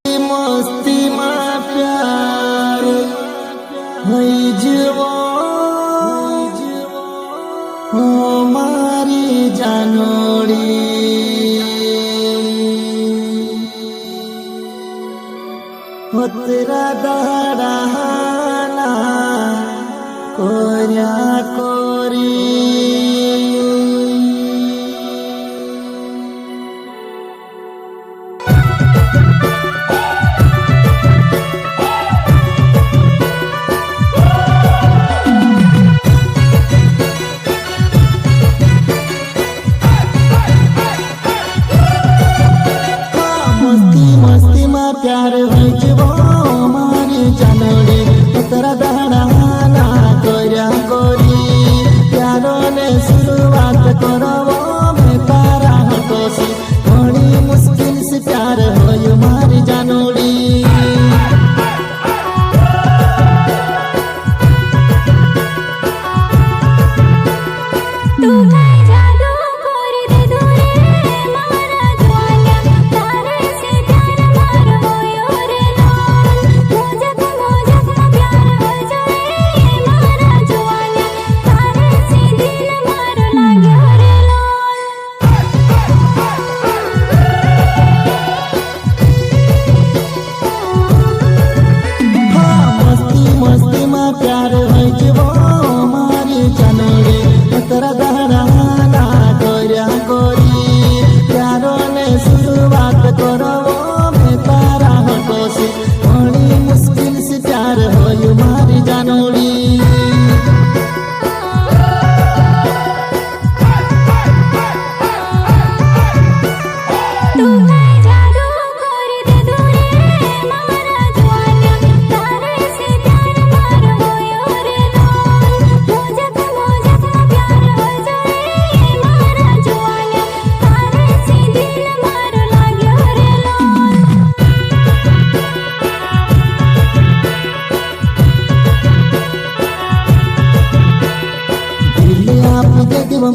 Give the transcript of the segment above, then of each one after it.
मस्ती में प्यार हई जीवो हमारी जानोड़ी हो तेरा दहराना कोरिया कोरी मस्ती में प्यार होई जीवो हमारी जानोड़ी तेरा दहराना कोरिया कोरी प्यारो ने शुरुआत करवो मैं तारा हटोसी बड़ी मुश्किल से प्यार होई हमारी जानोड़ी मस्ती में प्यार होई जीवो हमारी जानोड़ी तेरा दहराना कोरिया कोरी प्यारो ने शुरुआत करवो मैं तारा हटोसी बड़ी मुश्किल से प्यार होई हमारी जानोड़ी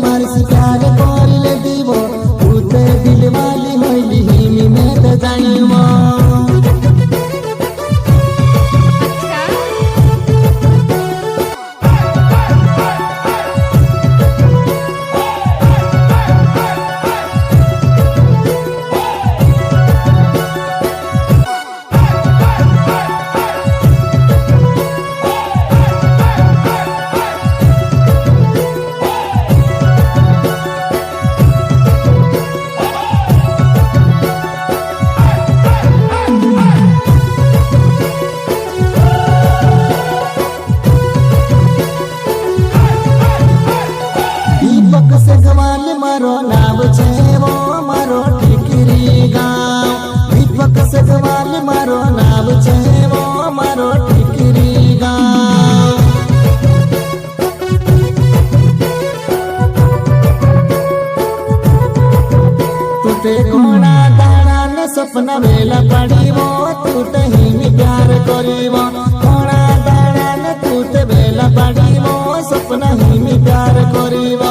मार से प्यार कर ले दीबो तूते दिल वाली होइली हिमी में तो जानिबो मारो नाम छे वो मारो ठिकरी गाँव दीपक से गवाल मारो नाम छे वो मारो ठिकरी गाँव तूते घोड़ा दाड़ा न सपना मेला पड़ी वो तूते ही प्यार करी वो घोड़ा दाड़ा न तूते मेला पड़ी वो सपना ही प्यार करी वो